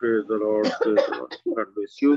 Praise the Lord, praise the Lord. God bless you.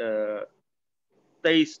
23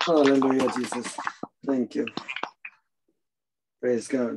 Hallelujah, Jesus. Thank you. Praise God.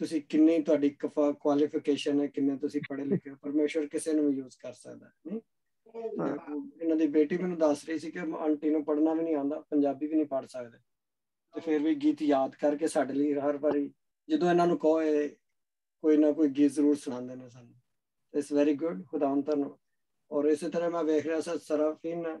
ਤੁਸੀਂ ਕਿੰਨੀ ਤੁਹਾਡੀ qualification ਹੈ, ਕਿੰਨੇ ਤੁਸੀਂ ਪੜ੍ਹੇ ਲਿਖੇ ਹੋ, ਪਰਮੇਸ਼ਵਰ ਕਿਸੇ ਨੂੰ ਵੀ ਯੂਜ਼ ਕਰ ਸਕਦਾ ਨਹੀਂ। ਇਹਨਾਂ ਦੀ ਬੇਟੀ ਮੈਨੂੰ ਦੱਸ ਰਹੀ ਸੀ ਕਿ ਆਂਟੀ ਨੂੰ ਪੜ੍ਹਨਾ ਵੀ ਨਹੀਂ ਆਉਂਦਾ, ਪੰਜਾਬੀ ਵੀ ਨਹੀਂ ਪੜ੍ਹ ਸਕਦੇ, ਤੇ ਫਿਰ ਵੀ ਗੀਤ ਯਾਦ ਕਰਕੇ ਸਾਡੇ ਲਈ ਹਰ ਵਾਰੀ ਜਦੋਂ ਇਹਨਾਂ ਨੂੰ ਕਹੋ ਕੋਈ ਨਾ ਕੋਈ ਗੀਤ ਜ਼ਰੂਰ ਸੁਣਾਉਂਦੇ ਨੇ ਸਾਨੂੰ। ਇਟਸ ਵੈਰੀ ਗੁੱਡ, ਖੁਦਾਵੰਦ ਤੁਹਾਨੂੰ। ਔਰ ਇਸੇ ਤਰ੍ਹਾਂ ਮੈਂ ਵੇਖ ਰਿਹਾ ਸੀ ਸਰਾਫੀਨ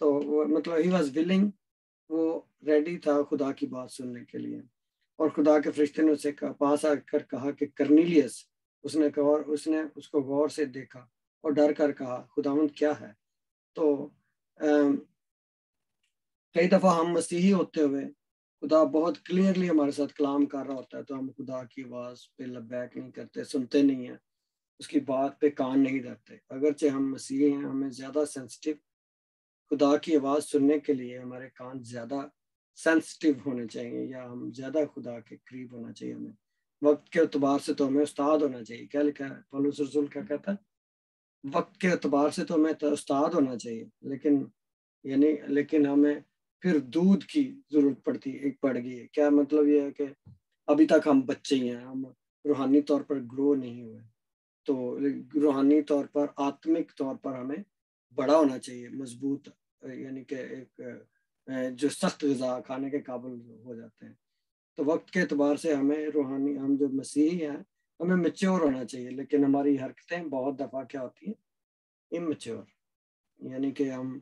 تو وہ مطلب ہی واز ولنگ، وہ ریڈی تھا خدا کی بات سننے کے لیے. اور خدا کے فرشتے نے اسے پاس آ کر کہا کہ کرنیلیس. اس نے اس کو غور سے دیکھا اور ڈر کر کہا خداوند کیا ہے. تو کئی دفعہ ہم مسیحی ہوتے ہوئے خدا بہت کلیئرلی ہمارے ساتھ کلام کر رہا ہوتا ہے تو ہم خدا کی آواز پہ لبیک نہیں کرتے، سنتے نہیں ہیں، اس کی بات پہ کان نہیں رکھتے. اگرچہ ہم مسیحی ہیں، ہمیں زیادہ سینسٹیو خدا کی آواز سننے کے لیے ہمارے کان زیادہ سینسٹیو ہونے چاہیے، یا ہم زیادہ خدا کے قریب ہونا چاہیے. ہمیں وقت کے اعتبار سے تو ہمیں استاد ہونا چاہیے. کیا لکھا ہے پولس رسول کیا کہتا ہے؟ وقت کے اعتبار سے تو ہمیں استاد ہونا چاہیے، لیکن ہمیں پھر دودھ کی ضرورت پڑ گئی ہے. کیا مطلب یہ ہے کہ ابھی تک ہم بچے ہی ہیں، ہم روحانی طور پر گرو نہیں ہوئے. تو روحانی طور پر آتمک طور پر ہمیں بڑا ہونا چاہیے، مضبوط، یعنی کہ ایک جو سخت غذا کھانے کے قابل ہو جاتے ہیں. تو وقت کے اعتبار سے ہمیں روحانی، ہم جو مسیحی ہیں ہمیں میچور ہونا چاہیے، لیکن ہماری حرکتیں بہت دفعہ کیا ہوتی ہیں؟ اممیچور، یعنی کہ ہم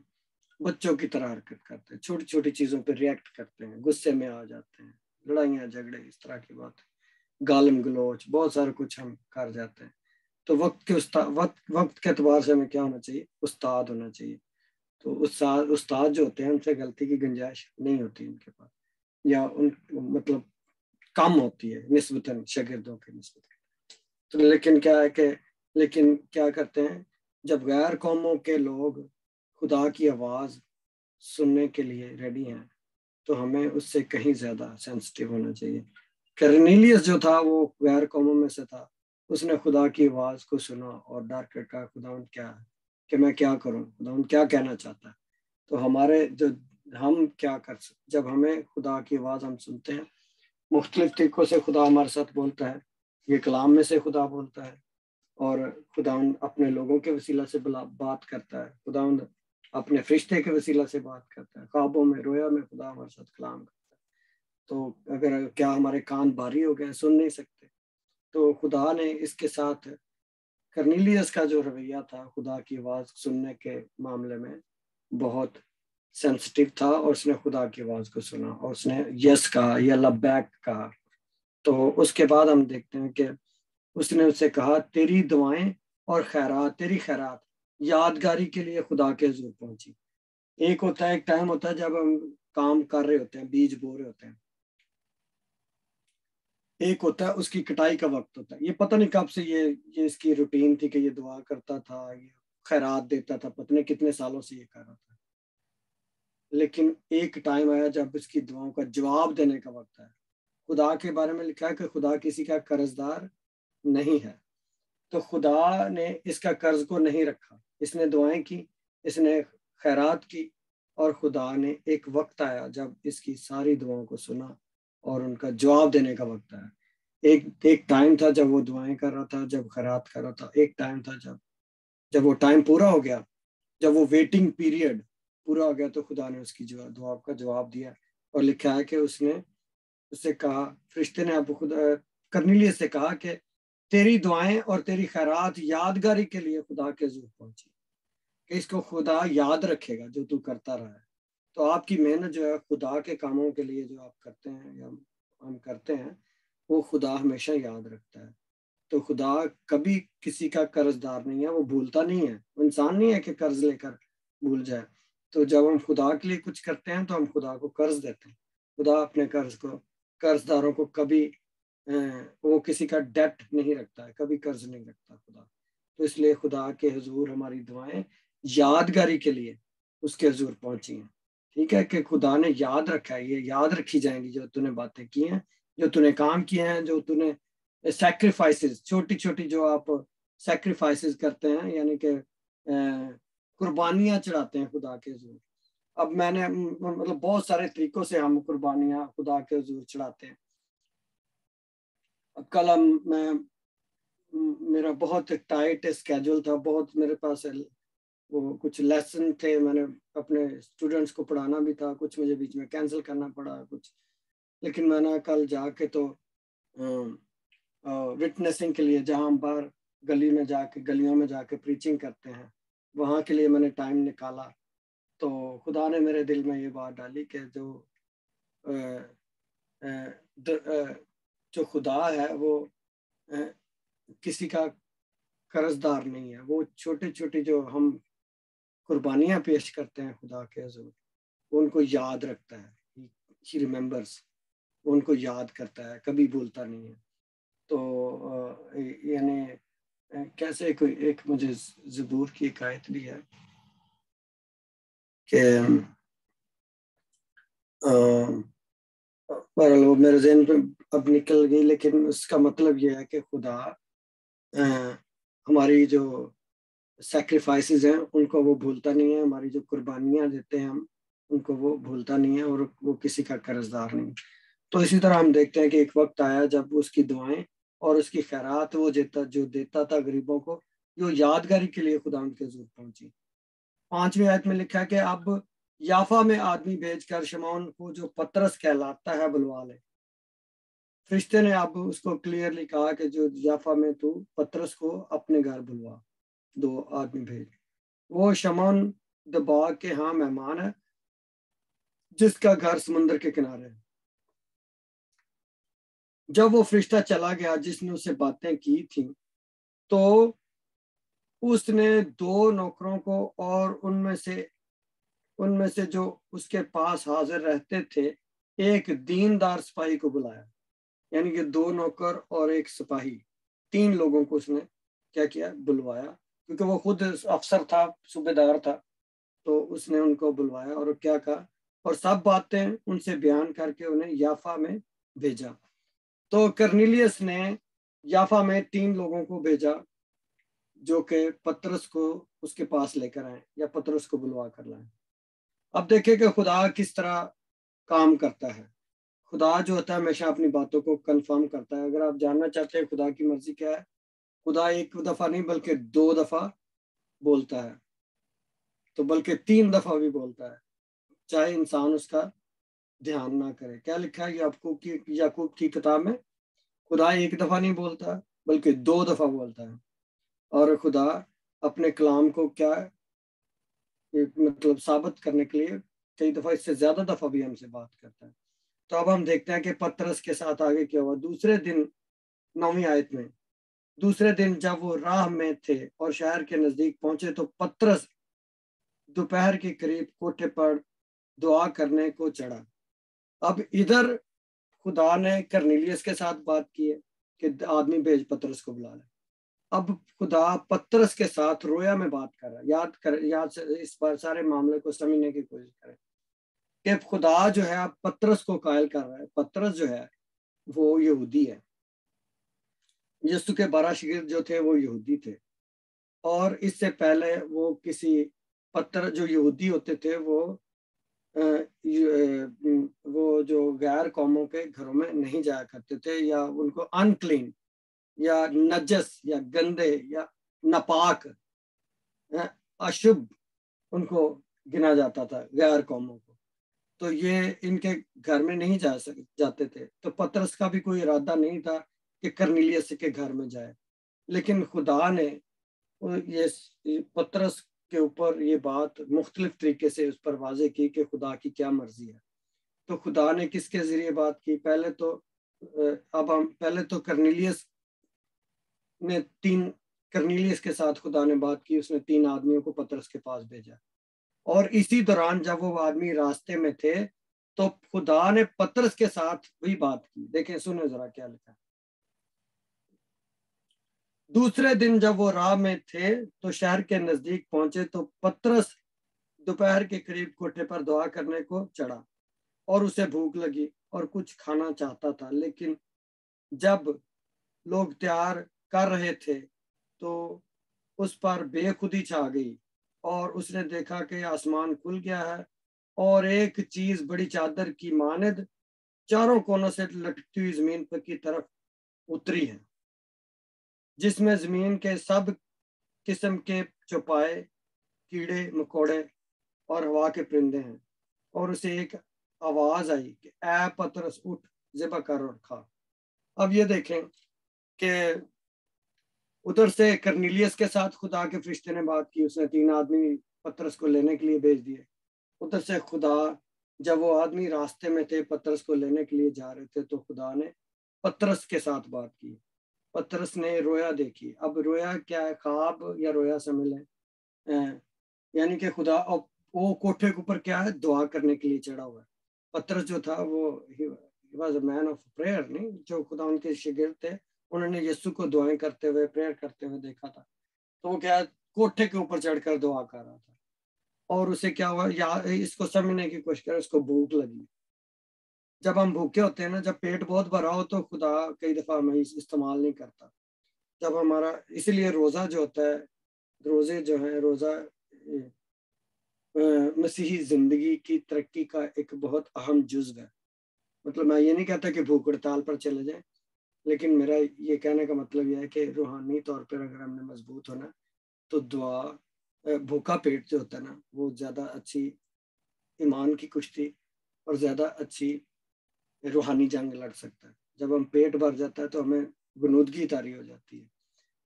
بچوں کی طرح حرکت کرتے ہیں، چھوٹی چھوٹی چیزوں پہ ریئیکٹ کرتے ہیں، غصے میں آ جاتے ہیں، لڑائیاں جھگڑے اس طرح کی بات، گالم گلوچ، بہت سارا کچھ ہم کر جاتے ہیں. تو وقت کے اعتبار سے ہمیں کیا ہونا چاہیے؟ استاد ہونا چاہیے. تو استاد جو ہوتے ہیں ان سے غلطی کی گنجائش نہیں ہوتی ان کے پاس، یا ان مطلب کم ہوتی ہے نسبتاً شاگردوں کے نسبت. تو لیکن کیا کرتے ہیں جب غیر قوموں کے لوگ خدا کی آواز سننے کے لیے ریڈی ہیں تو ہمیں اس سے کہیں زیادہ سینسٹیو ہونا چاہیے. کرنیلیس جو تھا وہ غیر قوموں میں سے تھا، اس نے خدا کی آواز کو سنا اور ڈر کر کہا خداوند کیا ہے کہ میں کیا کروں، خداوند کیا کہنا چاہتا ہے. تو ہم کیا کر سکتے جب ہمیں خدا کی آواز ہم سنتے ہیں؟ مختلف طریقوں سے خدا ہمارے ساتھ بولتا ہے. یہ کلام میں سے خدا بولتا ہے، اور خداوند اپنے لوگوں کے وسیلہ سے بات کرتا ہے، خداوند اپنے فرشتے کے وسیلہ سے بات کرتا ہے، خوابوں میں، رویا میں خدا ہمارے ساتھ کلام کرتا ہے. تو کیا ہمارے کان بھاری ہو گئے، سن نہیں سکتے؟ تو خدا نے اس کے ساتھ کرنیلیس کا جو رویہ تھا خدا کی آواز سننے کے معاملے میں بہت سینسٹیو تھا، اور اس نے خدا کی آواز کو سنا اور اس نے یس کہا یا لبیک کہا. تو اس کے بعد ہم دیکھتے ہیں کہ اس نے اسے کہا تیری دعائیں اور تیری خیرات یادگاری کے لیے خدا کے حضور پہنچی. ایک ٹائم ہوتا ہے جب ہم کام کر رہے ہوتے ہیں، بیج بو رہے ہوتے ہیں، ایک ہوتا ہے اس کی کٹائی کا وقت ہوتا ہے. یہ پتہ نہیں کب سے یہ اس کی روٹین تھی کہ یہ دعا کرتا تھا، یہ خیرات دیتا تھا، پتہ نہیں کتنے سالوں سے یہ کر رہا تھا. لیکن ایک ٹائم آیا جب اس کی دعاؤں کا جواب دینے کا وقت ہے. خدا کے بارے میں لکھا ہے کہ خدا کسی کا قرض دار نہیں ہے. تو خدا نے اس کا قرض کو نہیں رکھا، اس نے دعائیں کی، اس نے خیرات کی، اور خدا نے ایک وقت آیا جب اس کی ساری دعاؤں کو سنا اور ان کا جواب دینے کا وقت آیا. ایک ٹائم تھا جب وہ دعائیں کر رہا تھا، جب خیرات کر رہا تھا. ایک ٹائم تھا جب وہ ٹائم پورا ہو گیا، جب وہ ویٹنگ پیریڈ پورا ہو گیا تو خدا نے اس کی دعا کا جواب دیا. اور لکھا ہے کہ اس نے اس سے کہا، فرشتے نے اب کرنیلیس سے کہا کہ تیری دعائیں اور تیری خیرات یادگاری کے لیے خدا کے حضور پہنچی، کہ اس کو خدا یاد رکھے گا جو تو کرتا رہا ہے. تو آپ کی محنت جو ہے خدا کے کاموں کے لیے جو آپ کرتے ہیں یا ہم کرتے ہیں وہ خدا ہمیشہ یاد رکھتا ہے. تو خدا کبھی کسی کا قرض دار نہیں ہے، وہ بھولتا نہیں ہے، وہ انسان نہیں ہے کہ قرض لے کر بھول جائے. تو جب ہم خدا کے لیے کچھ کرتے ہیں تو ہم خدا کو قرض دیتے ہیں. خدا اپنے قرض داروں کو کبھی وہ کسی کا ڈیٹ نہیں رکھتا ہے، کبھی قرض نہیں رکھتا خدا. تو اس لیے خدا کے حضور ہماری دعائیں یادگاری کے لیے اس کے حضور پہنچی ہیں. ٹھیک ہے کہ خدا نے یاد رکھا ہے، یہ یاد رکھی جائیں گی جو تو نے باتیں کی ہیں، جو تو نے کام کیے ہیں، جو تو نے سیکریفائسز، چھوٹی چھوٹی جو آپ سیکریفائسز کرتے ہیں، یعنی کہ قربانیاں چڑھاتے ہیں خدا کے حضور. اب میں نے مطلب بہت سارے طریقوں سے ہم قربانیاں خدا کے حضور چڑھاتے ہیں. اب کل میرا بہت ٹائٹ اسکیجول تھا، بہت میرے پاس وہ کچھ لیسن تھے، میں نے اپنے اسٹوڈنٹس کو پڑھانا بھی تھا، کچھ مجھے بیچ میں کینسل کرنا پڑا کچھ. لیکن میں نے کل جا کے تو وٹنسنگ کے لیے جہاں ہم باہر گلیوں میں جا کے پریچنگ کرتے ہیں وہاں کے لیے میں نے ٹائم نکالا. تو خدا نے میرے دل میں یہ بات ڈالی کہ جو خدا ہے وہ کسی کا قرض دار نہیں ہے. وہ چھوٹی چھوٹی جو ہم قربانیاں پیش کرتے ہیں خدا کے حضور، وہ ان کو یاد رکھتا ہے. He remembers. وہ ان کو یاد کرتا ہے، کبھی بھولتا نہیں ہے. تو یعنی کیسے کوئی ایک مجھے زبور کی ایک آیت بھی ہے کہ وہ میرے ذہن پہ اب نکل گئی، لیکن اس کا مطلب یہ ہے کہ خدا ہماری جو سیکریفائسز ہیں ان کو وہ بھولتا نہیں ہے، ہماری جو قربانیاں دیتے ہیں ہم ان کو وہ بھولتا نہیں ہے، اور وہ کسی کا قرض دار نہیں. تو اسی طرح ہم دیکھتے ہیں کہ ایک وقت آیا جب اس کی دعائیں اور اس کی خیرات وہ جو دیتا تھا غریبوں کو، جو یادگاری کے لیے خدا ان کے حضور پہنچی. 5ویں آیت میں لکھا ہے کہ اب یافا میں آدمی بھیج کر شمعون کو جو پترس کہلاتا ہے بلوا لے. فرشتے نے اب اس کو کلیئرلی کہا کہ جو یافا میں تو پترس کو اپنے گھر بلوا. 2 آدمی بھیج. وہ شمعون دبا کے ہاں مہمان ہے جس کا گھر سمندر کے کنارے ہے. جب وہ فرشتہ چلا گیا جس نے اسے باتیں کی تھیں، تو اس نے 2 نوکروں کو اور ان میں سے جو اس کے پاس حاضر رہتے تھے ایک دیندار سپاہی کو بلایا. یعنی کہ 2 نوکر اور ایک سپاہی، 3 لوگوں کو اس نے کیا کیا؟ بلوایا، کیونکہ وہ خود افسر تھا، صوبے دار تھا. تو اس نے ان کو بلوایا اور کیا کہا، اور سب باتیں ان سے بیان کر کے انہیں یافا میں بھیجا. تو کرنیلیس نے یافا میں 3 لوگوں کو بھیجا جو کہ پترس کو اس کے پاس لے کر آئیں یا پترس کو بلوا کر لائیں. اب دیکھیں کہ خدا کس طرح کام کرتا ہے. خدا جو ہوتا ہے ہمیشہ اپنی باتوں کو کنفرم کرتا ہے. اگر آپ جاننا چاہتے ہیں خدا کی مرضی کیا ہے، خدا ایک دفعہ نہیں بلکہ 2 دفعہ بولتا ہے، تو بلکہ 3 دفعہ بھی بولتا ہے، چاہے انسان اس کا دھیان نہ کرے. کیا لکھا ہے یعقوب کی کتاب میں؟ خدا ایک دفعہ نہیں بولتا بلکہ 2 دفعہ بولتا ہے. اور خدا اپنے کلام کو کیا مطلب ثابت کرنے کے لیے کئی دفعہ اس سے زیادہ دفعہ بھی ہم سے بات کرتا ہے. تو اب ہم دیکھتے ہیں کہ پترس کے ساتھ آگے کیا ہوا. دوسرے دن 9ویں آیت میں، دوسرے دن جب وہ راہ میں تھے اور شہر کے نزدیک پہنچے تو پترس دوپہر کے قریب کوٹھے پر دعا کرنے کو چڑھا. اب ادھر خدا نے کرنیلیس کے ساتھ بات کی ہے کہ آدمی بھیج پترس کو بلا لے. اب خدا پترس کے ساتھ رویا میں بات کر رہا ہے. یاد سے اس بار سارے معاملے کو سمجھنے کی کوشش کریں کہ خدا جو ہے پترس کو قائل کر رہا ہے. پترس جو ہے وہ یہودی ہے. یسوع کے 12 شاگرد جو تھے وہ یہودی تھے، اور اس سے پہلے وہ کسی جو یہودی ہوتے تھے وہ جو غیر قوموں کے گھروں میں نہیں جایا کرتے تھے، یا ان کو انکلین یا نجس یا گندے یا ناپاک اشب ان کو گنا جاتا تھا غیر قوموں کو. تو یہ ان کے گھر میں نہیں جاتے تھے. تو پترس کا بھی کوئی ارادہ نہیں تھا کہ کرنیلیس کے گھر میں جائے، لیکن خدا نے یہ پترس کے اوپر یہ بات مختلف طریقے سے اس پر واضح کی کہ خدا کی کیا مرضی ہے. تو خدا نے کس کے ذریعے بات کی؟ پہلے تو کرنیلیس کے ساتھ خدا نے بات کی. اس نے 3 آدمیوں کو پترس کے پاس بھیجا، اور اسی دوران جب وہ آدمی راستے میں تھے تو خدا نے پترس کے ساتھ بھی بات کی. دیکھیں سنیں ذرا کیا لکھا. دوسرے دن جب وہ راہ میں تھے تو شہر کے نزدیک پہنچے تو پترس دوپہر کے قریب کوٹھے پر دعا کرنے کو چڑھا، اور اسے بھوک لگی اور کچھ کھانا چاہتا تھا. لیکن جب لوگ تیار کر رہے تھے تو اس پر بے خودی چھا گئی، اور اس نے دیکھا کہ آسمان کھل گیا ہے اور ایک چیز بڑی چادر کی مانند چاروں کونوں سے لٹکتی ہوئی زمین پر کی طرف اتری ہے، جس میں زمین کے سب قسم کے چوپائے، کیڑے مکوڑے اور ہوا کے پرندے ہیں. اور اسے ایک آواز آئی کہ اے پترس اٹھ، ذبح کر اور کھا. اب یہ دیکھیں کہ ادھر سے کرنیلیس کے ساتھ خدا کے فرشتے نے بات کی. اس نے 3 آدمی پترس کو لینے کے لیے بھیج دیے. ادھر سے خدا جب وہ آدمی راستے میں تھے پترس کو لینے کے لیے جا رہے تھے تو خدا نے پترس کے ساتھ بات کی. پترس نے رویا دیکھی. اب رویا کیا ہے؟ خواب یا رویا سمجھ لیں. یعنی کہ خدا وہ کوٹھے کے اوپر کیا ہے؟ دعا کرنے کے لیے چڑھا ہوا ہے. پترس جو تھا وہ was a man of prayer, نہیں، جو خدا ان کے شاگرد تھے انہوں نے یسوع کو دعائیں کرتے ہوئے پریئر کرتے ہوئے دیکھا تھا. تو وہ کیا کوٹھے کے اوپر چڑھ کر دعا کر رہا تھا. اور اسے کیا ہوا، یا اس کو سمجھنے کی کوشش کریں، اس کو بھوک لگی. جب ہم بھوکے ہوتے ہیں نا، جب پیٹ بہت بھرا ہو تو خدا کئی دفعہ ہمیں استعمال نہیں کرتا. جب ہمارا، اسی لیے روزہ جو ہوتا ہے، روزے جو ہیں، روزہ مسیحی زندگی کی ترقی کا ایک بہت اہم جزو ہے. مطلب میں یہ نہیں کہتا کہ بھوک ہڑتال پر چلے جائیں، لیکن میرا یہ کہنے کا مطلب یہ ہے کہ روحانی طور پر اگر ہم نے مضبوط ہونا تو دعا، بھوکا پیٹ جو ہوتا ہے نا وہ زیادہ اچھی ایمان کی کشتی اور زیادہ اچھی روحانی جنگ لڑ سکتا ہے. جب ہم پیٹ بھر جاتا ہے تو ہمیں غنودگی طاری ہو جاتی ہے،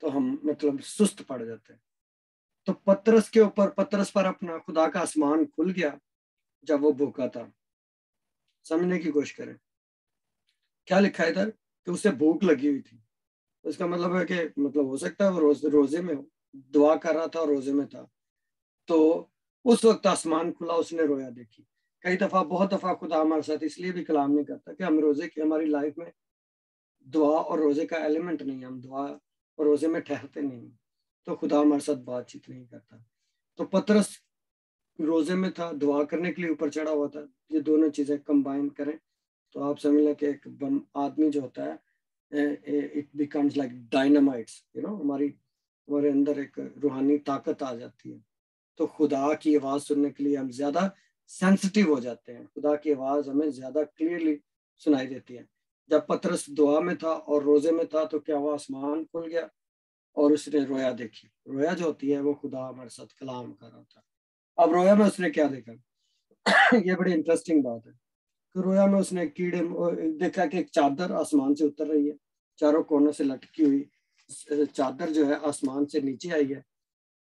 تو ہم مطلب سست پڑ جاتے ہیں. تو پترس کے اوپر، پترس پر اپنا خدا کا آسمان کھل گیا جب وہ بھوکا تھا. سمجھنے کی کوشش کریں کیا لکھا ہے ادھر، کہ اسے بھوک لگی ہوئی تھی. اس کا مطلب ہے کہ مطلب ہو سکتا ہے وہ روزے میں دعا کر رہا تھا اور روزے میں تھا. تو اس وقت آسمان کھلا، اس نے رویا دیکھی. کئی دفعہ، بہت دفعہ خدا ہمارے ساتھ اس لیے بھی کلام نہیں کرتا کہ ہم روزے کی، ہماری لائف میں دعا اور روزے کا ایلیمنٹ نہیں ہے، ہم دعا اور روزے میں ٹھہرتے نہیں ہیں، تو خدا ہمارے ساتھ بات چیت نہیں کرتا. تو پترس روزے میں تھا، دعا کرنے کے لیے اوپر چڑھا ہوا تھا. یہ دونوں چیزیں کمبائن کریں تو آپ سمجھ لیں کہ ایک آدمی جو ہوتا ہے it becomes like dynamites, ہمارے اندر ایک روحانی طاقت آ جاتی ہے. تو خدا کی آواز سننے کے لیے ہم زیادہ سینسٹیو ہو جاتے ہیں، خدا کی آواز ہمیں زیادہ کلیئرلی سنائی دیتی ہے. جب پترس دعا میں تھا اور روزے میں تھا تو کیا وہ آسمان کھل گیا اور اس نے رویا دیکھی. رویا جو ہوتی ہے وہ خدا ہمارے ساتھ کلام کر رہا تھا. اب رویا میں اس نے کیا دیکھا؟ یہ بڑی انٹرسٹنگ بات ہے کہ رویا میں اس نے کیڑے دیکھا کہ ایک چادر آسمان سے اتر رہی ہے، چاروں کونوں سے لٹکی ہوئی چادر جو ہے آسمان سے نیچے آئی ہے،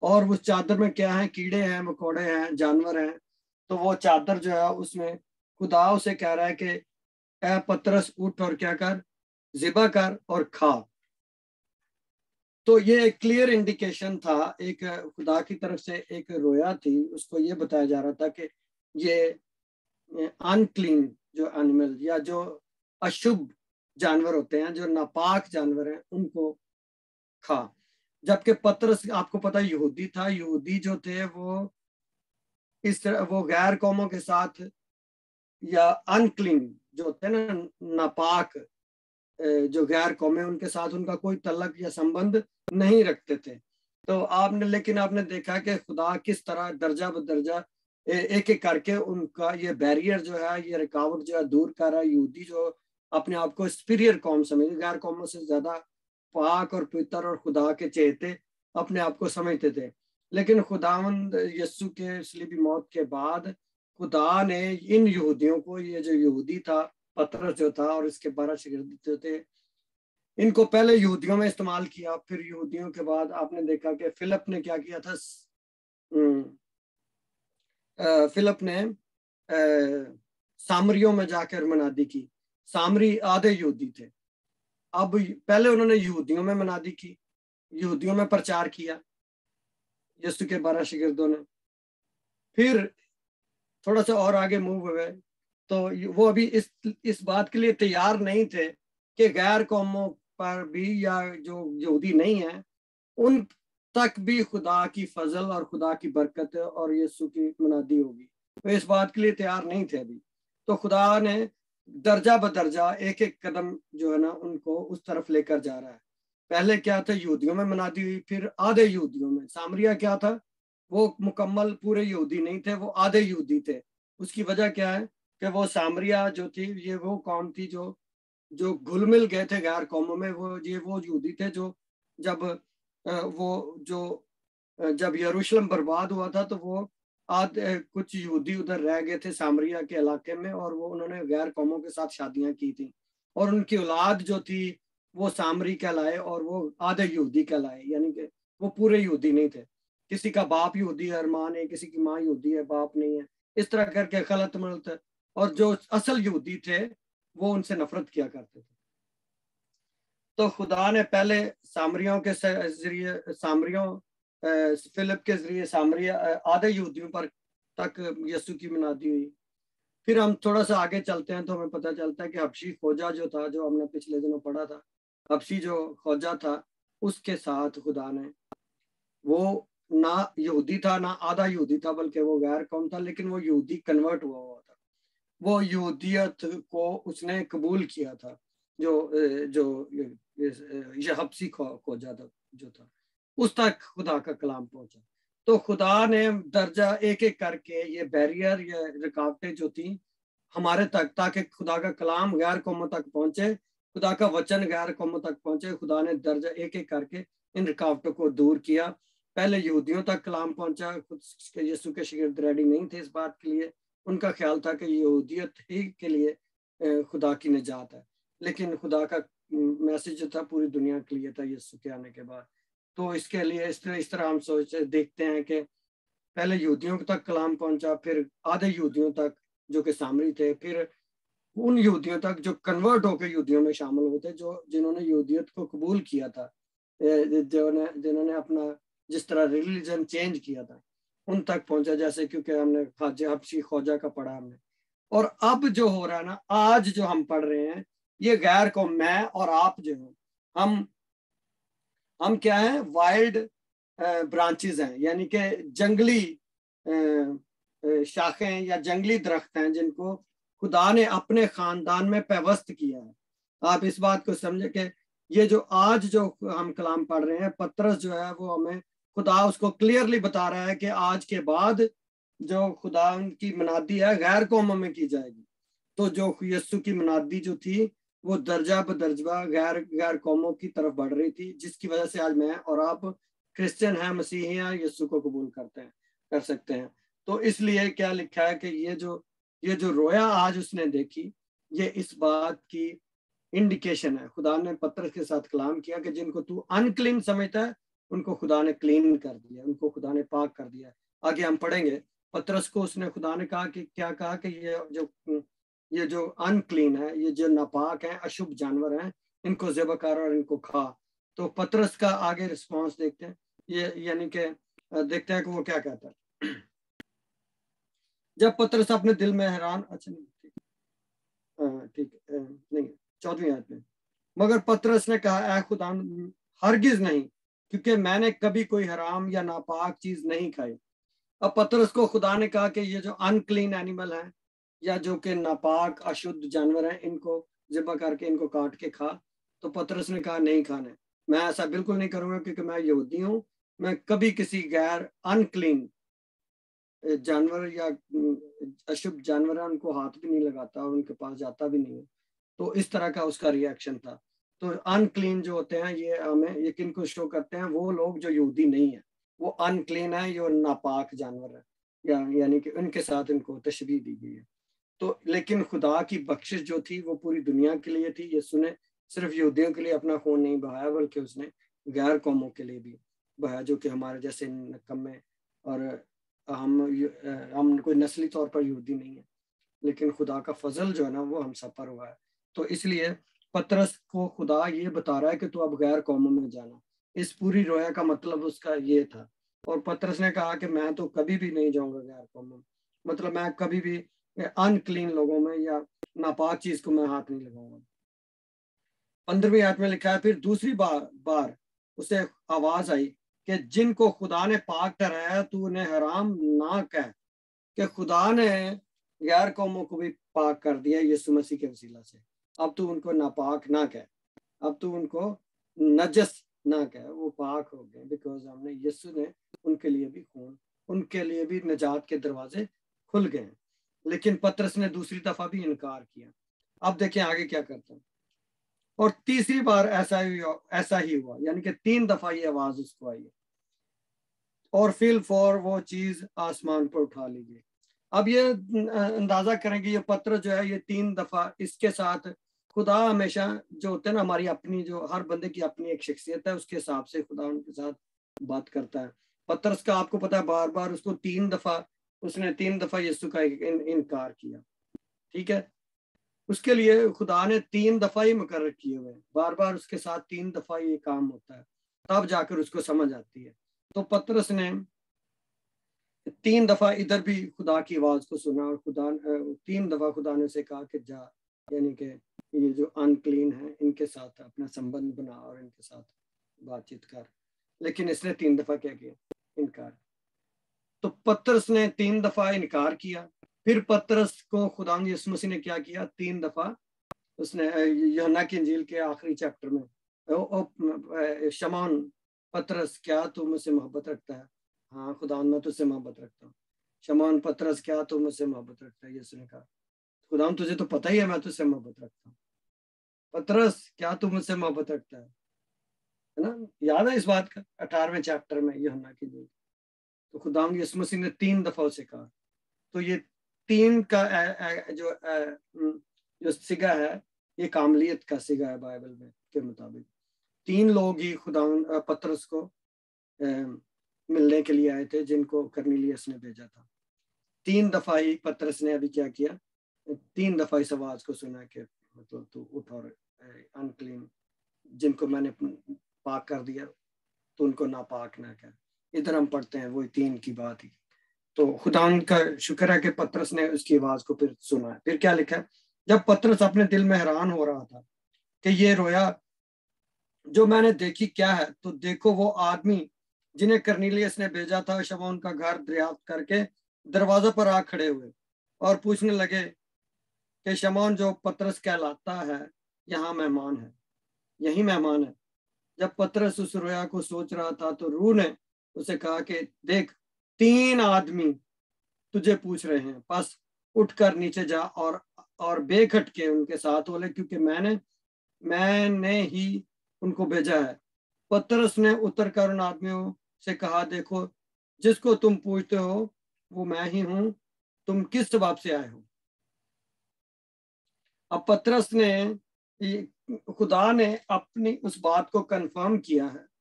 اور اس چادر میں کیا ہے؟ کیڑے ہیں، مکوڑے ہیں، جانور ہیں. تو وہ چادر جو ہے اس میں خدا اسے کہہ رہا ہے کہ اے پترس اٹھ اور کیا کر، ذبح کر اور کھا. تو یہ ایک کلیئر انڈیکیشن تھا، ایک خدا کی طرف سے ایک رویا تھی. اس کو یہ بتایا جا رہا تھا کہ یہ انکلین جو اینیمل یا جو اشبھ جانور ہوتے ہیں، جو ناپاک جانور ہیں، ان کو کھا. جبکہ پترس، آپ کو پتا یہودی تھا، یہودی جو تھے وہ اس طرح، وہ غیر قوموں کے ساتھ یا انکلین جو ہوتے ہیں نا، ناپاک جو غیر قومیں، ان کے ساتھ ان کا کوئی تعلق یا سمبند نہیں رکھتے تھے. تو لیکن آپ نے دیکھا کہ خدا کس طرح درجہ بدرجہ ایک ایک کر کے ان کا یہ بیریئر جو ہے، یہ رکاوٹ جو ہے دور کر رہا ہے. یہودی جو اپنے آپ کو سپیریئر قوم سمجھ، غیر قوموں سے زیادہ پاک اور پوتر اور خدا کے چہتے اپنے آپ کو سمجھتے تھے. لیکن خداوند یسوع کے صلیبی موت کے بعد خدا نے ان یہودیوں کو، یہ جو یہودی تھا پترس جو تھا اور اس کے 12 شاگرد جو تھے، ان کو پہلے یہودیوں میں استعمال کیا. پھر یہودیوں کے بعد آپ نے دیکھا کہ فلپ نے کیا کیا تھا، فلپ نے سامریوں میں جا کر منادی کی. سامری آدھے یہودی تھے. اب پہلے انہوں نے یہودیوں میں منادی کی، یہودیوں میں پرچار کیا یسوع کے 12 شاگردوں نے. پھر تھوڑا سا اور آگے موو ہوئے تو وہ ابھی اس بات کے لیے تیار نہیں تھے کہ غیر قوموں پر بھی، یا جو یہودی نہیں ہیں ان تک بھی خدا کی فضل اور خدا کی برکت اور یسوع کی منادی ہوگی. وہ اس بات کے لیے تیار نہیں تھے ابھی. تو خدا نے درجہ بدرجہ ایک ایک قدم جو ہے نا ان کو اس طرف لے کر جا رہا ہے. پہلے کیا تھا؟ یہودیوں میں منادی ہوئی، پھر آدھے یہودیوں میں. سامریا کیا تھا؟ وہ مکمل پورے یہودی نہیں تھے، وہ آدھے یہودی تھے. اس کی وجہ کیا ہے؟ کہ وہ سامریا جو تھی، یہ وہ قوم تھی جو گھل مل گئے تھے غیر قوموں میں. وہ یہودی تھے جو جب یروشلم برباد ہوا تھا تو وہ کچھ یہودی ادھر رہ گئے تھے سامریا کے علاقے میں، اور انہوں نے غیر قوموں کے ساتھ شادیاں کی تھیں، اور ان کی اولاد جو تھی وہ سامری کہلائے اور وہ آدھے یہودی کہلائے. یعنی کہ وہ پورے یہودی نہیں تھے. کسی کا باپ یہودی ہے، ارمان ہے، کسی کی ماں یہودی ہے، باپ نہیں ہے. اس طرح کر کے خلط ملت، اور جو اصل یہودی تھے وہ ان سے نفرت کیا کرتے تھے۔ تو خدا نے پہلے سامریوں کے ذریعے فلپ کے ذریعے سامریہ آدھے یہودیوں پر تک یسوع کی منادی ہوئی۔ پھر ہم تھوڑا سا آگے چلتے ہیں تو ہمیں پتہ چلتا ہے کہ حبشی خوجہ جو تھا، جو ہم نے پچھلے دنوں پڑھا تھا، حبشی جو خوجہ تھا اس کے ساتھ خدا نے، وہ نہ یہودی تھا نہ آدھا یہودی تھا بلکہ وہ غیر قوم تھا، لیکن وہ یہودی کنورٹ ہوا تھا، وہ یہودیت کو اس نے قبول کیا تھا، جو یہ حبشی خوجہ تھا جو تھا، اس تک خدا کا کلام پہنچا۔ تو خدا نے درجہ ایک ایک کر کے یہ بیریئر، یہ رکاوٹیں جو تھیں ہمارے تک، تاکہ خدا کا کلام غیر قوموں تک پہنچے، خدا کا وچن غیر قوموں تک پہنچے، خدا نے درجہ ایک ایک کر کے ان رکاوٹوں کو دور کیا۔ پہلے یہودیوں تک کلام پہنچا، یسوع کے شاگرد ریڈی نہیں تھے اس بات کے لیے، ان کا خیال تھا کہ یہودیت ہی کے لیے خدا کی نجات ہے، لیکن خدا کا میسج جو تھا پوری دنیا کے لیے تھا یسوع کے آنے کے بعد۔ تو اس کے لیے اس طرح ہم دیکھتے ہیں کہ پہلے یہودیوں تک کلام پہنچا، پھر آدھے یہودیوں تک جو کہ سامری تھے، پھر ان یہودیوں تک جو کنورٹ ہو کے یہودیوں میں شامل ہوئے تھے، جنہوں نے یہودیت کو قبول کیا تھا، جنہوں نے اپنا جس طرح ریلیجن چینج کیا تھا، ان تک پہنچا، جیسے کیونکہ ہم نے حبشی خوجہ کا پڑھا ہم نے۔ اور اب جو ہو رہا ہے نا، آج جو ہم پڑھ رہے ہیں، یہ غیر قوم، میں اور آپ جو ہیں، ہم کیا ہیں؟ وائلڈ برانچز ہیں، یعنی کہ جنگلی شاخیں یا جنگلی درخت ہیں جن کو خدا نے اپنے خاندان میں پیوست کیا ہے۔ آپ اس بات کو سمجھے کہ یہ جو آج جو ہم کلام پڑھ رہے ہیں، پترس جو ہے وہ ہمیں خدا اس کو کلیئرلی بتا رہا ہے کہ آج کے بعد جو خدا ان کی منادی ہے غیر قوموں میں کی جائے گی۔ تو جو یسوع کی منادی جو تھی وہ درجہ بدرجہ غیر قوموں کی طرف بڑھ رہی تھی، جس کی وجہ سے آج میں اور آپ کرسچن ہیں، مسیحی ہیں، یسوع کو قبول کر سکتے ہیں۔ تو اس لیے کیا لکھا ہے کہ یہ جو رویا آج اس نے دیکھی، یہ اس بات کی انڈیکیشن ہے۔ خدا نے پترس کے ساتھ کلام کیا کہ جن کو تو انکلین سمجھتا ہے ان کو خدا نے کلین کر دیا، ان کو خدا نے پاک کر دیا۔ آگے ہم پڑھیں گے پترس کو اس نے خدا نے کہا کہ کیا کہا کہ یہ جو انکلین ہے، یہ جو ناپاک ہیں، اشبھ جانور ہیں، ان کو ذبح کر اور ان کو کھا۔ تو پترس کا آگے رسپانس دیکھتے ہیں، یہ یعنی کہ دیکھتے ہیں کہ وہ کیا کہتا ہے۔ جب پترس اپنے دل میں حیران، اچھا نہیں ٹھیک نہیں 14ویں آیت میں، مگر پترس نے کہا، اے خدا ہرگز نہیں، کیونکہ میں نے کبھی کوئی حرام یا ناپاک چیز نہیں کھائی۔ اب پترس کو خدا نے کہا کہ یہ جو انکلین اینیمل ہیں یا جو کہ ناپاک اشدھ جانور ہیں، ان کو ذبح کر کے ان کو کاٹ کے کھا۔ تو پترس نے کہا نہیں کھانے، میں ایسا بالکل نہیں کروں گا، کیونکہ میں یہودی ہوں، میں کبھی کسی غیر انکلین جانور یا اشبھ جانور ان کو ہاتھ بھی نہیں لگاتا اور ان کے پاس جاتا بھی نہیں ہوں۔ تو اس طرح کا اس کا ریئیکشن تھا۔ تو انکلین جو ہوتے ہیں، یہ ہمیں یقین کو شو کرتے ہیں وہ لوگ جو یہودی نہیں ہیں، وہ انکلین ہیں، یہ ناپاک جانور ہیں، یعنی کہ ان کے ساتھ ان کو تشبیہ دی گئی ہے۔ تو لیکن خدا کی بخشش جو تھی وہ پوری دنیا کے لیے تھی۔ یسوع نے صرف یہودیوں کے لیے اپنا خون نہیں بہایا، بلکہ اس نے غیر قوموں کے لیے بھی بہایا، جو کہ ہمارے جیسے نکمے، اور ہم کوئی نسلی طور پر یہودی نہیں ہیں، لیکن خدا کا فضل جو ہے نا وہ ہم سب پر ہوا ہے۔ تو اس لیے پترس کو خدا یہ بتا رہا ہے کہ تو اب غیر قوموں میں جانا۔ اس پوری رویا کا مطلب اس کا یہ تھا۔ اور پترس نے کہا کہ میں تو کبھی بھی نہیں جاؤں گا غیر قوموں میں، مطلب میں کبھی بھی انکلین لوگوں میں یا ناپاک چیز کو میں ہاتھ نہیں لگاؤں گا۔ 15ویں آیت میں لکھا ہے، پھر دوسری بار اسے آواز آئی کہ جن کو خدا نے پاک ٹھہرایا تو انہیں حرام نہ کہہ، کہ خدا نے غیر قوموں کو بھی پاک کر دیا یسوع مسیح کے وسیلہ سے۔ اب تو ان کو ناپاک نہ کہہ، اب تو ان کو نجس نہ کہہ، وہ پاک ہو گئے، بیکاز ہم نے یسوع نے ان کے لیے بھی خون، ان کے لیے بھی نجات کے دروازے کھل گئے ہیں۔ لیکن پترس نے دوسری دفعہ بھی انکار کیا۔ اب دیکھیں آگے کیا کرتا ہے۔ اور تیسری بار ایسا ہی ہوا، یعنی کہ 3 دفعہ یہ آواز اس کو آئی ہے، اور فی الفور وہ چیز آسمان پر اٹھا لی گئی۔ اب یہ اندازہ کریں کہ یہ پترس جو ہے یہ 3 دفعہ، اس کے ساتھ خدا ہمیشہ جو ہوتے ہیں نا، ہماری اپنی جو ہر بندے کی اپنی ایک شخصیت ہے، اس کے حساب سے خدا ان کے ساتھ بات کرتا ہے۔ پترس کا آپ کو پتا ہے بار بار اس کو 3 دفعہ اس نے 3 دفعہ یسوع کا انکار کیا. ٹھیک ہے, اس کے لیے خدا نے 3 دفعہ ہی مقرر کیے ہوئے, بار بار اس کے ساتھ 3 دفعہ یہ کام ہوتا ہے, تب جا کر اس کو سمجھ آتی ہے. تو پترس نے 3 دفعہ ادھر بھی خدا کی آواز کو سنا, اور خدا 3 دفعہ خدا نے اسے کہا کہ جا, یعنی کہ یہ جو ان کلین ہے ان کے ساتھ اپنا سمبند بنا اور ان کے ساتھ بات چیت کر, لیکن اس نے 3 دفعہ کیا کیا, انکار. تو پترس نے 3 دفعہ انکار کیا. پھر پترس کو خدا یسوع مسیح نے کیا کیا, 3 دفعہ اس نے یوحنا کی انجیل کے آخری چیپٹر میں, شمعون پترس کیا تو مجھ سے محبت رکھتا ہے؟ ہاں خدا میں تجھ سے محبت رکھتا ہوں. شمعون پترس کیا تو مجھ سے محبت رکھتا ہے؟ یسوع نے کہا خدا تجھے تو پتہ ہی ہے میں تجھ سے محبت رکھتا ہوں. پترس کیا تو مجھ سے محبت رکھتا ہے نا, یاد ہے اس بات کا 18ویں چیپٹر میں یوحنا کی انجیل. تو خدا یسوع مسیح نے 3 دفعہ اسے کہا. تو یہ 3 کا جو سگا ہے یہ کاملیت کا سگا ہے بائبل میں کے مطابق. 3 لوگ ہی خدا پترس کو ملنے کے لیے آئے تھے جن کو کرنیلیس نے بھیجا تھا. 3 دفعہ ہی پترس نے ابھی کیا کیا, 3 دفعہ اس آواز کو سنا کہ مطلب تو اٹھ اور انکلین, جن کو میں نے پاک کر دیا تو ان کو ناپاک نہ کر. ادھر ہم پڑھتے ہیں وہی 3 کی بات ہی. تو خدا کا شکر ہے کہ پترس نے اس کی آواز کو پھر سنا ہے. پھر کیا لکھا ہے, جب پترس اپنے دل میں حیران ہو رہا تھا کہ یہ رویا جو میں نے دیکھی کیا ہے, تو دیکھو وہ آدمی جنہیں کرنیلیس نے بھیجا تھا شمعون کا گھر دریافت کر کے دروازے پر آ کھڑے ہوئے اور پوچھنے لگے کہ شمعون جو پترس کہلاتا ہے یہاں مہمان ہے, یہی مہمان ہے. جب پترس اس رویا کو سوچ رہا تھا تو روح نے اسے کہا کہ دیکھ 3 آدمی تجھے پوچھ رہے ہیں, بس اٹھ کر نیچے جا اور بے کھٹ کے ان کے ساتھ ہو لے, کیونکہ میں نے ہی ان کو بھیجا ہے. پترس نے اتر کر ان آدمیوں سے کہا دیکھو جس کو تم پوچھتے ہو وہ میں ہی ہوں, تم کس سبب سے آئے ہو؟ اب پترس نے خدا نے اپنی اس بات کو کنفرم کیا ہے.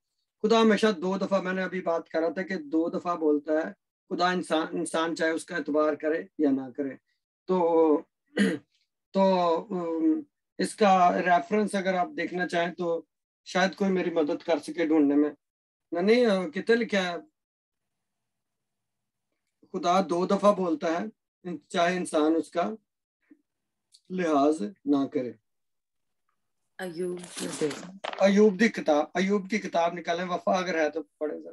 خدا ہمیشہ 2 دفعہ, میں نے ابھی بات کر رہا تھا کہ 2 دفعہ بولتا ہے خدا, انسان چاہے اس کا اعتبار کرے یا نہ کرے. تو اس کا ریفرنس اگر آپ دیکھنا چاہیں تو شاید کوئی میری مدد کر سکے ڈھونڈنے میں. نہیں کتنے لکھا ہے, خدا 2 دفعہ بولتا ہے چاہے انسان اس کا لحاظ نہ کرے. ایوب کی کتاب نکالیں, وفا اگر ہے تو پڑھے گا.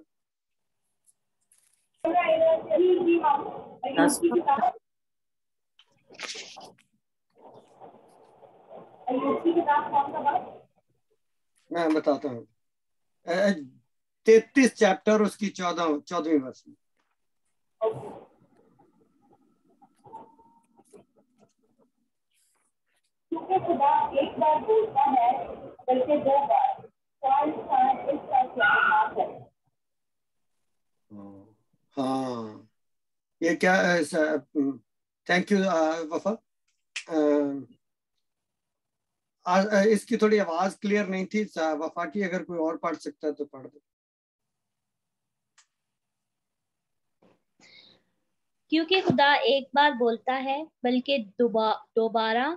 میں بتاتا ہوں, 33 چیپٹر اس کی 14ویں ورس میں. کیونکہ خدا ایک بار بولتا ہے بلکہ 2 بار, انسان اس کا خیال نہ کرے. ہاں یہ کیا, تھینک یو وفا. اس کی تھوڑی آواز کلیئر نہیں تھی وفا کی, اگر کوئی اور پڑھ سکتا ہے تو پڑھ دو. کیونکہ خدا ایک بار بولتا ہے بلکہ دوبارہ,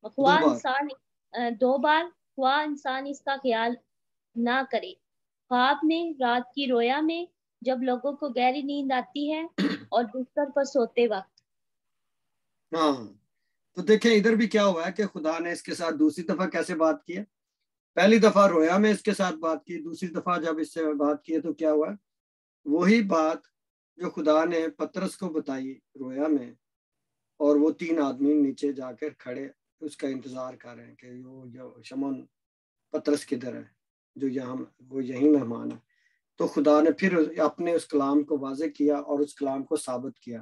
خواہ انسان 2 بار, خواہ انسان اس کا خیال نہ کرے. خواب میں, رات کی رویا میں, جب لوگوں کو گہری نیند آتی ہے اور بستر پر سوتے وقت. ہاں تو دیکھیں ادھر بھی کیا ہوا ہے کہ خدا نے اس کے ساتھ دوسری دفعہ کیسے بات کی ہے. پہلی دفعہ رویا میں اس کے ساتھ بات کی, دوسری دفعہ جب اس سے بات کی تو کیا ہوا, وہی بات جو خدا نے پترس کو بتائی رویا میں, اور وہ 3 آدمی نیچے جا کر کھڑے اس کا انتظار کر رہے ہیں کہ وہ شمعون پترس کدھر ہے جو وہ یہی مہمان ہے. تو خدا نے پھر اپنے اس کلام کو واضح کیا اور اس کلام کو ثابت کیا.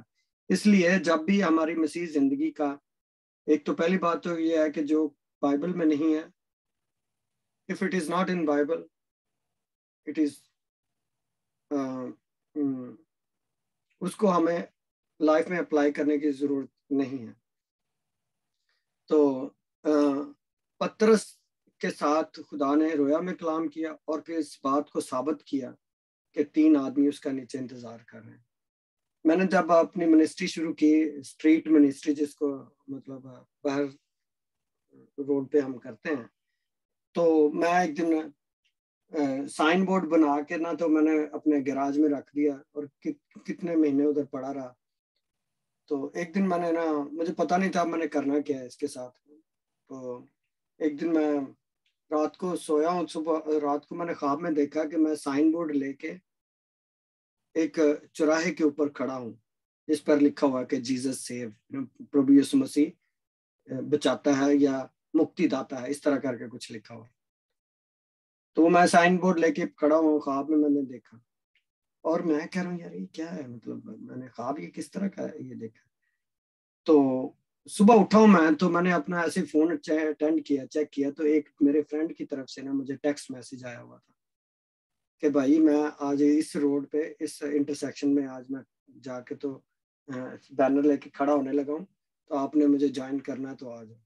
اس لیے جب بھی ہماری مسیح زندگی کا ایک تو پہلی بات تو یہ ہے کہ جو بائبل میں نہیں ہے, if it is not in Bible, it is اس کو ہمیں لائف میں اپلائی کرنے کی ضرورت نہیں ہے. تو پترس کے ساتھ خدا نے رویا میں کلام کیا اور پھر اس بات کو ثابت کیا کہ 3 آدمی اس کا نیچے انتظار کر رہے ہیں. میں نے جب اپنی منسٹری شروع کی, اسٹریٹ منسٹری جس کو مطلب باہر روڈ پہ ہم کرتے ہیں, تو میں ایک دن سائن بورڈ بنا کے نا تو میں نے اپنے گیراج میں رکھ دیا اور کتنے مہینے ادھر پڑا رہا. تو ایک دن میں نے نا, مجھے پتا نہیں تھا میں نے کرنا کیا ہے اس کے ساتھ. تو ایک دن میں رات کو سویا ہوں, صبح رات کو میں نے خواب میں دیکھا کہ میں سائن بورڈ لے کے ایک چوراہے کے اوپر کھڑا ہوں جس پر لکھا ہوا کہ جیزس سیو, پربھو یسوع مسیح بچاتا ہے یا مکتی داتا ہے, اس طرح کر کے کچھ لکھا ہوا. تو میں سائن بورڈ لے کے کھڑا ہوں, خواب میں نے دیکھا اور میں کہہ رہا ہوں یار یہ کیا ہے, مطلب میں نے خواب یہ کس طرح کا ہے یہ دیکھا. تو صبح اٹھا ہوں میں, تو میں نے اپنا ایسے فون اٹینڈ کیا, چیک کیا, تو ایک میرے فرینڈ کی طرف سے نا مجھے ٹیکسٹ میسج آیا ہوا تھا کہ بھائی میں آج اس روڈ پہ اس انٹرسیکشن میں آج میں جا کے تو بینر لے کے کھڑا ہونے لگا ہوں, تو آپ نے مجھے جوائن کرنا ہے تو آ جاؤ.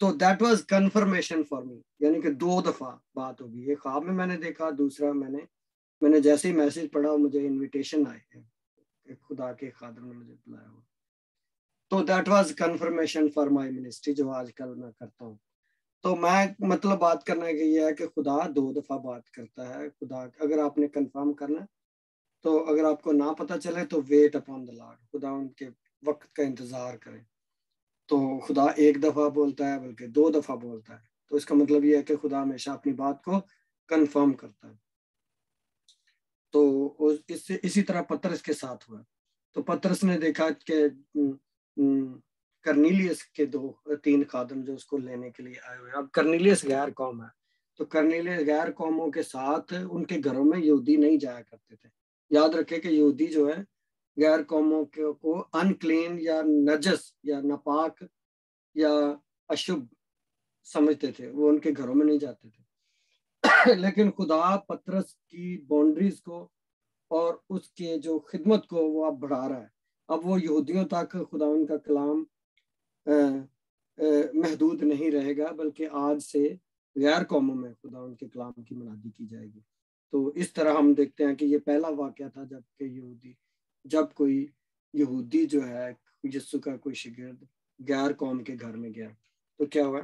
تو that was confirmation for me, یعنی کہ 2 دفعہ بات ہوگی. ایک خواب میں نے دیکھا, دوسرا میں نے جیسے ہی میسج پڑھا مجھے انویٹیشن آئے کہ خدا کے خادم نے مجھے بلایا ہوا. تو that was confirmation for my ministry جو آج کل میں کرتا ہوں. تو میں مطلب بات کرنے کی یہ ہے کہ خدا 2 دفعہ بات کرتا ہے. خدا اگر آپ نے کنفرم کرنا تو اگر آپ کو نہ پتہ چلے تو ویٹ اپون دا لارڈ, خدا ان کے وقت کا انتظار کریں. تو خدا 1 دفعہ بولتا ہے بلکہ 2 دفعہ بولتا ہے. تو اس کا مطلب یہ ہے کہ خدا ہمیشہ اپنی بات کو کنفرم کرتا ہے. تو اسی طرح پترس کے ساتھ ہوا. تو پترس نے دیکھا کہ کرنیلیس کے 2-3 خادم جو اس کو لینے کے لیے آئے ہوئے. اب کرنیلیس غیر قوم ہے, تو کرنیلیس غیر قوموں کے ساتھ ان کے گھروں میں یہودی نہیں جایا کرتے تھے. یاد رکھے کہ یہودی جو ہے غیر قوموں کو انکلین یا نجس یا ناپاک یا اشب سمجھتے تھے, وہ ان کے گھروں میں نہیں جاتے تھے. لیکن خدا پترس کی باؤنڈریز کو اور اس کے جو خدمت کو وہ اب بڑھا رہا ہے. اب وہ یہودیوں تک خدا ان کا کلام محدود نہیں رہے گا, بلکہ آج سے غیر قوموں میں خدا ان کے کلام کی منادی کی جائے گی. تو اس طرح ہم دیکھتے ہیں کہ یہ پہلا واقعہ تھا جب کوئی یہودی جو ہے یسوع کا کوئی شاگرد غیر قوم کے گھر میں گیا. تو کیا ہوا,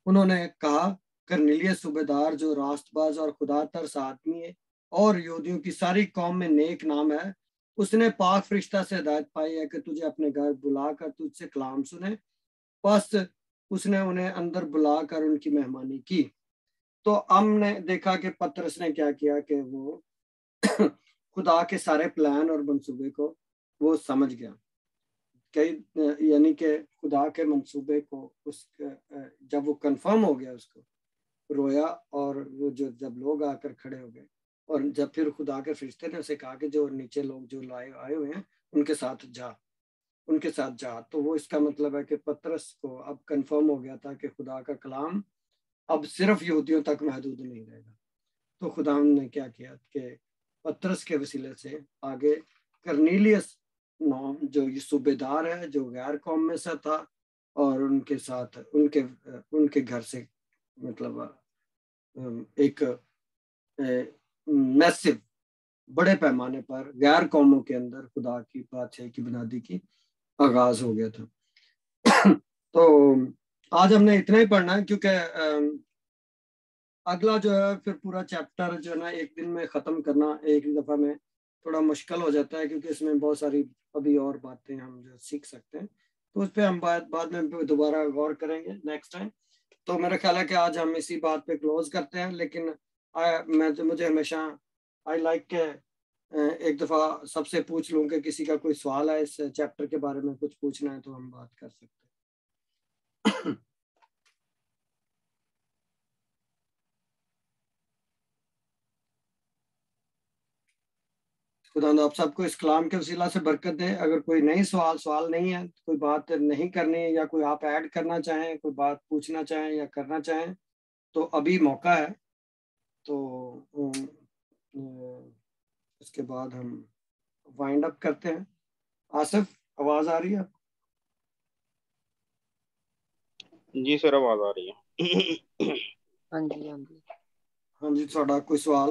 انہوں نے کہا کرنیلیس صوبیدار جو راست باز اور خدا ترس آدمی ہے اور یہودیوں کی ساری قوم میں نیک نام ہے, اس نے پاک فرشتہ سے ہدایت پائی ہے کہ تجھے اپنے گھر بلا کر تجھ سے کلام سنے. بس اس نے انہیں اندر بلا کر ان کی مہمانی کی. تو ہم نے دیکھا کہ پترس نے کیا کیا کہ وہ خدا کے سارے پلان اور منصوبے کو وہ سمجھ گیا. یعنی کہ خدا کے منصوبے کو جب وہ کنفرم ہو گیا, اس کو رویا, اور وہ جب لوگ آ کر کھڑے ہو گئے, اور جب پھر خدا کے فرشتے نے اسے کہا کہ جو نیچے لوگ جو آئے ہوئے ہیں ان کے ساتھ جا, تو وہ اس کا مطلب ہے کہ پترس کو اب کنفرم ہو گیا تھا کہ خدا کا کلام اب صرف یہودیوں تک محدود نہیں رہے گا. تو خدا نے کیا کیا کہ پترس کے وسیلے سے آگے کرنیلیس نام جو یہ صوبیدار ہے جو غیر قوم میں سے تھا, اور ان کے ساتھ ان کے گھر سے مطلب ایک میسو بڑے پیمانے پر غیر قوموں کے اندر خدا کی بادشاہی کی بنیادی کی آغاز ہو گیا تھا. تو آج ہم نے اتنا ہی پڑھنا ہے, کیونکہ اگلا جو ہے پھر پورا چیپٹر جو ہے نا ایک دن میں ختم کرنا ایک دفعہ میں تھوڑا مشکل ہو جاتا ہے, کیونکہ اس میں بہت ساری ابھی اور باتیں ہم جو سیکھ سکتے ہیں. تو اس پہ ہم بعد میں دوبارہ غور کریں گے نیکسٹ ٹائم. تو میرا خیال ہے کہ آج ہم اسی بات پہ کلوز کرتے ہیں. لیکن مجھے ہمیشہ آئی لائک کہ ایک دفعہ سب سے پوچھ لوں کہ کسی کا کوئی سوال ہے اس چیپٹر کے بارے میں, کچھ پوچھنا ہے تو ہم بات کر سکتے ہیں. خدا آپ سب کو اس کلام کے وسیلہ سے برکت دے. اگر کوئی نئی سوال نہیں ہے, کوئی بات نہیں کرنی ہے, یا کوئی آپ ایڈ کرنا چاہیں, کوئی بات پوچھنا چاہیں یا کرنا چاہیں, تو ابھی موقع ہے. تو اس کے بعد ہم وائنڈ اپ کرتے ہیں. آصف آواز آ رہی ہے؟ جی سر آواز آ رہی ہے. ہاں جی ہاں جی, تھوڑا کوئی سوال؟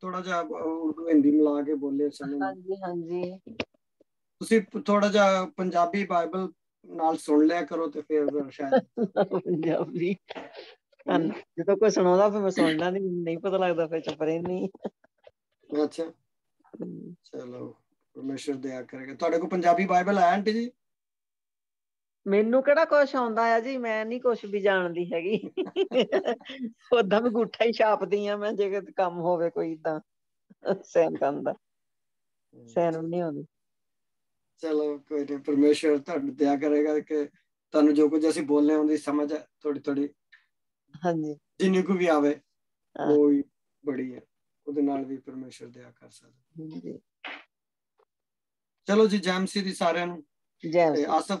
ਥੋੜਾ ਜਿਹਾ ਉਰਦੂ ਹਿੰਦੀ ਮਿਲਾ ਕੇ ਬੋਲੇ ਸਮਝ ਹਾਂਜੀ ਹਾਂਜੀ ਤੁਸੀਂ ਥੋੜਾ ਜਿਹਾ ਪੰਜਾਬੀ ਬਾਈਬਲ ਨਾਲ ਸੁਣ ਲਿਆ ਕਰੋ ਤੇ ਫਿਰ ਸ਼ਾਇਦ ਪੰਜਾਬੀ ਜਦੋਂ ਕੋਈ ਸੁਣਾਉਂਦਾ ਫਿਰ ਮੈਂ ਸੁਣਦਾ ਨਹੀਂ ਪਤਾ ਲੱਗਦਾ ਫਿਰ ਚੁੱਪ ਰਹਿੰਦੀ। ਅੱਛਾ ਚਲੋ ਪਰਮੇਸ਼ਰ ਦਇਆ ਕਰੇਗਾ। ਤੁਹਾਡੇ ਕੋਲ ਪੰਜਾਬੀ ਬਾਈਬਲ ਹੈ ਆਂਟੀ ਜੀ? ਮੈਨੂੰ ਕਿਹੜਾ ਕੁਛ ਆਉਂਦਾ ਆ ਜੀ, ਮੈਂ ਨਹੀਂ ਕੁਛ ਵੀ ਜਾਣਦੀ ਹੈਗੀ। ਓਦਾਂ ਵੀ ਅੰਗੂਠਾ ਹੀ ਛਾਪਦੀ ਆ ਮੈਂ, ਜੇ ਕੰਮ ਹੋਵੇ ਕੋਈ ਏਦਾਂ ਸੈਨ ਕਰਨ ਦਾ, ਸੈਨ ਨਹੀਂ ਆਉਂਦੀ। ਚਲੋ ਕੋਈ ਨਹੀਂ, ਪਰਮੇਸ਼ਰ ਤੁਹਾਨੂੰ ਦਇਆ ਕਰੇਗਾ ਕਿ ਤੁਹਾਨੂੰ ਜੋ ਕੁਝ ਅਸੀਂ ਬੋਲਨੇ ਉਹਦੀ ਸਮਝ ਥੋੜੀ ਥੋੜੀ ਹਾਂਜੀ ਜਿੰਨੀ ਕੁ ਵੀ ਆਵੇ ਉਹ ਹੀ ਬੜੀ ਹੈ, ਉਹਦੇ ਨਾਲ ਵੀ ਪਰਮੇਸ਼ਰ ਦਇਆ ਕਰ ਸਕਦਾ। ਚਲੋ ਜੀ, ਜੈ ਮਸੀਹ ਦੀ ਸਾਰਿਆਂ ਨੂੰ। ਤੇ ਆਸਫ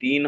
3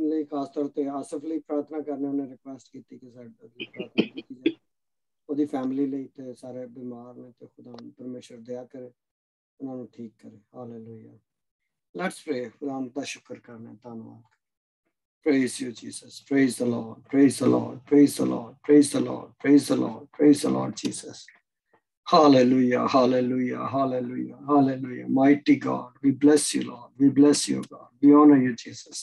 ਲਈ ਖਾਸ ਤੌਰ ਤੇ ਆਸਿਫ ਲਈ ਪ੍ਰਾਰਥਨਾ ਕਰਨੇ। ਉਹਨੇ ਰਿਕੁਐਸਟ ਕੀਤੀ ਕਿ ਸਾਡੀ ਪ੍ਰਾਰਥਨਾ ਕੀਤੀ ਜਾਏ ਉਹਦੀ ਫੈਮਿਲੀ ਲਈ ਤੇ ਸਾਰੇ ਬਿਮਾਰ ਨੇ, ਤੇ ਖੁਦਾ ਪਰਮੇਸ਼ਰ ਦਇਆ ਕਰੇ ਉਹਨਾਂ ਨੂੰ ਠੀਕ ਕਰੇ। ਹਾਲੇਲੂਇਆ। ਲੈਟਸ ਪ੍ਰੇ। ਖੁਦਾ ਦਾ ਸ਼ੁਕਰ ਕਰਨਾ, ਧੰਨਵਾਦ। Praise you, Jesus. Praise the Lord. Praise the Lord. Praise the Lord. Praise the Lord. Praise the Lord. Praise the Lord, Jesus. Hallelujah. Hallelujah. Hallelujah. Hallelujah. Mighty God, we bless you, Lord. We bless you, God. We honor you, Jesus.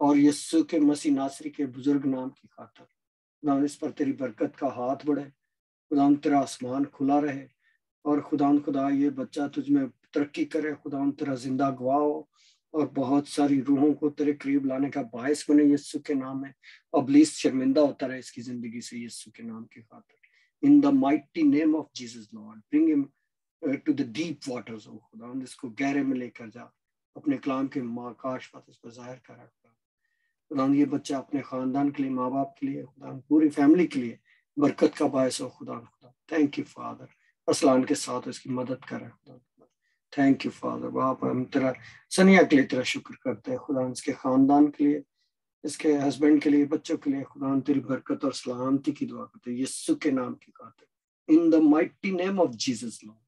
اور یسوع کے مسیح ناصری کے بزرگ نام کی خاطر خدا اس پر تیری برکت کا ہاتھ بڑھے، خدا تیرا آسمان کھلا رہے، اور خدا یہ بچہ تجھ میں ترقی کرے، خدا تیرا زندہ گواہ ہو اور بہت ساری روحوں کو تیرے قریب لانے کا باعث بنے یسوع کے نام میں۔ ابلیس شرمندہ ہوتا رہے اس کی زندگی سے یسوع کے نام کی خاطر۔ In the mighty name of Jesus, Lord, bring him to the deep waters, oh خدا اس کو گہرے میں لے کر جا، اپنے کلام کے ماکاش بات اس کو ظاہر کرا خدا یہ بچہ اپنے خاندان کے لیے، ماں باپ کے لیے، خدا پوری فیملی کے لیے برکت کا باعث ہو خدا۔ تھینک یو فادر، اسلان کے ساتھ اس کی مدد کرے خدا۔ تھینک یو فادر، باپ ہم تیرا سنیا کے لیے تیرا شکر کرتے ہیں خدا، اس کے خاندان کے لیے، اس کے ہسبینڈ کے لیے، بچوں کے لیے خدا تیری برکت اور سلامتی کی دعا کرتے ہیں یسوع کے نام کی خاطر، in the mighty name of Jesus Lord.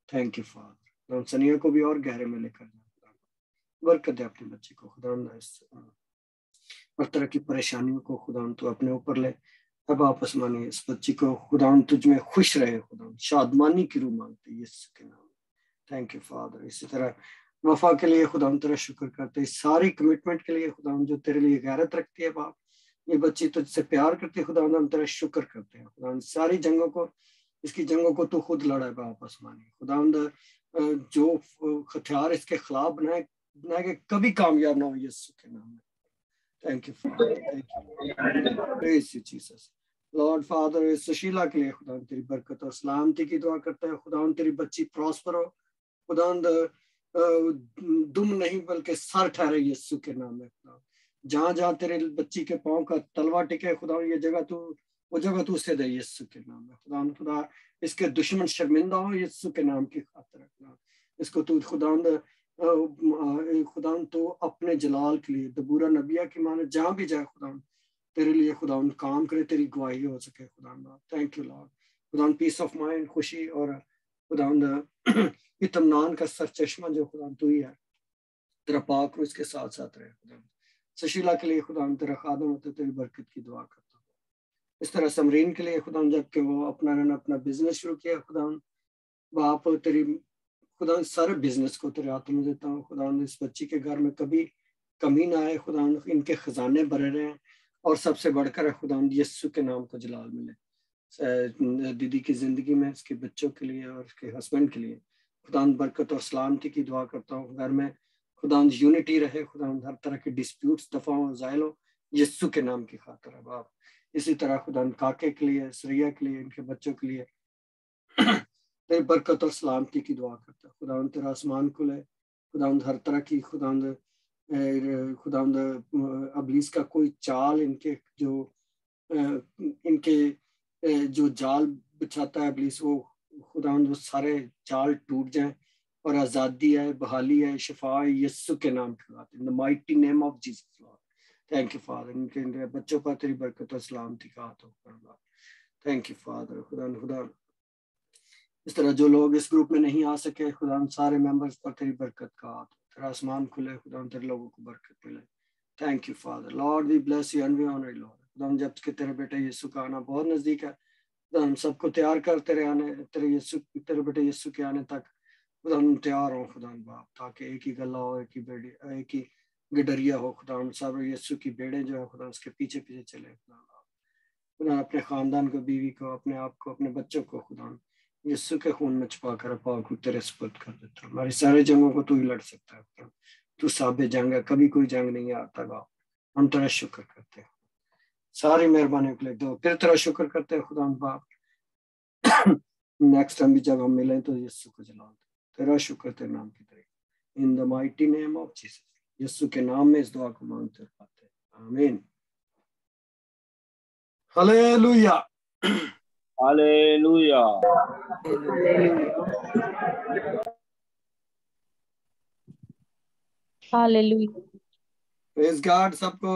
Thank you father, Sania کو بھی اور گہرے میں لے کر جائیں خدا، برکت دے اپنے بچے کو خدا، ہر طرح کی پریشانیوں کو خدا تو اپنے اوپر لے۔ اب آپس مانی اس بچی کو خدا تجھ میں خوش رہے خدا، شادمانی کی روح مانگتے یسوع کے نام۔ تھینک یو فادر، اسی طرح وفا کے لیے خدا تیرا شکر کرتے ہیں، ساری کمٹمنٹ کے لیے خدا جو تیرے لیے غیرت رکھتی ہے باپ، یہ بچی تجھ سے پیار کرتی ہے خدا، ہم تیرا شکر کرتے ہیں خدا، ساری جنگوں کو، اس کی جنگوں کو تو خود لڑا ہے باپ آسمانی خدا، جو ہتھیار اس کے خلاف بنائے کہ کبھی کامیاب نہ ہو یسوع کے نام میں۔ Thank you father, thank you, praise you Jesus Lord father. Sushila کے لیے خدا تیری برکت اور سلامتی کی دعا کرتا ہے خدا، تیری بچی پراسپر ہو خدا، دم نہیں بلکہ سر ٹھہرے یسوع کے نام میں خدا، جہاں جہاں تیرے بچی کے پاؤں کا تلوا ٹکے خدا، یہ جگہ تو وہ جگہ تو اسے دے یسوع کے نام میں خدا، اس کے دشمن شرمندہ ہو یسوع کے نام کی خاطر خدا، اس کو تو خدا تو اپنے جلال کے لیے دبورہ نبیہ کی مانے جہاں بھی جائے خدا تیرے لیے خدا کام کرے، تیری گواہی ہو سکے خدا۔ تھینک یو لارڈ خدا، پیس آف مائنڈ، خوشی اور خدا اطمینان کا سر چشمہ جو خدا تو ہی ہے، تیرا پاک روح اس کے ساتھ ساتھ رہے خدا۔ سشیلا کے لیے خدا تیرا خادم ہوتا ہے، تیری برکت کی دعا کرتا ہوں۔ اس طرح سمرین کے لیے خدا جب کہ وہ اپنا بزنس شروع کیا خدا، باپ تیری خدا سارے بزنس کو تیرے ہاتھ میں دیتا ہوں خدا، اس بچی کے گھر میں کبھی کمی نہ آئے خدا، ان کے خزانے بھرے رہے، اور سب سے بڑھ کر خدا یسوع کے نام کو جلال ملے دیدی کی زندگی میں، اس کے بچوں کے لیے اور اس کے ہسبینڈ کے لیے خدا برکت اور سلامتی کی دعا کرتا ہوں۔ گھر میں خدا یونٹی رہے خدا، ہر طرح کے ڈسپیوٹس دفع ہو، زائل ہو یسوع کے نام کی خاطر ہے باپ۔ اسی طرح خدا کاکے کے لیے، سریا کے لیے، ان کے بچوں کے لیے تیری برکت اور سلامتی کی دعا کرتا ہے خدا، تیرا آسمان کھلے خدا، ہر طرح کی خدا ابلیس کا کوئی چال، ان کے جو جال بچھاتا ہے ابلیس، وہ خدا وہ سارے جال ٹوٹ جائیں، اور آزادی ہے، بحالی ہے، شفا ہے یسوع کے نام کے خاطر، in the mighty name of Jesus Lord۔ Thank you father, ان کے بچوں پر تیری برکت اور سلامتی کا ہاتھ ہو۔ تھینک یو فادر خدا، اس طرح جو لوگ اس گروپ میں نہیں آ سکے خدا، سارے ممبرز پر تیری برکت کا ہاتھ، تیرا آسمان کھلے خدا، تیرے لوگوں کو برکت ملے۔ Thank you father Lord, we bless you and we honour you Lord خدا، جب کہ تیرے بیٹے یسوع کا آنا بہت نزدیک ہے خدا، ہم سب کو تیار کر تیرے بیٹے یسوع کے آنے تک خدا، ہم تیار ہوں خدا باپ، تاکہ ایک ہی گلہ ہو، ایک ہی گڈریا ہو خدا، ہم سب یسوع کی بیڑے جو ہے خدا اس کے پیچھے پیچھے چلے خدا، اپنے خاندان کو، بیوی کو، اپنے آپ کو، اپنے بچوں کو خدا یسوع کے خون میں چھپا کر پاک تیرے سپرد کر دیتا ہوں۔ ہماری سارے جنگوں کو تو ہی لڑ سکتا ہے، تو ثابت جنگ ہے، کبھی کوئی جنگ نہیں آتا باپ، ہم تیرا شکر کرتے ہیں، ساری مہربانی کے لیے دو پھر تیرا شکر کرتے ہیں خدا باپ۔ نیکسٹ ٹائم بھی جب ہم ملیں تو یسوع کو جلال دیں، تیرا شکر تیرے نام کی طریقے، ان the mighty name of Jesus, یسوع کے نام میں اس دعا کو مانگتے اور پاتے ہیں، آمین۔ ہلیلویا، ہاللویا۔ ہاللویا۔ پریز گاڈ، سب کو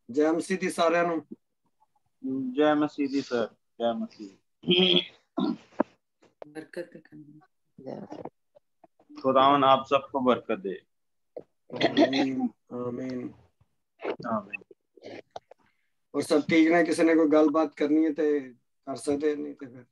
جے مسیح دی سارے نوں، جے مسیح دی سر، جے مسیح، برکت کرنا۔ خداون آپ سب کو برکت دے، آمین آمین آمین۔ اور سب ٹھیک ہے، کسی نے کوئی گل بات کرنی ہے تو کر سکتے، نہیں تو پھر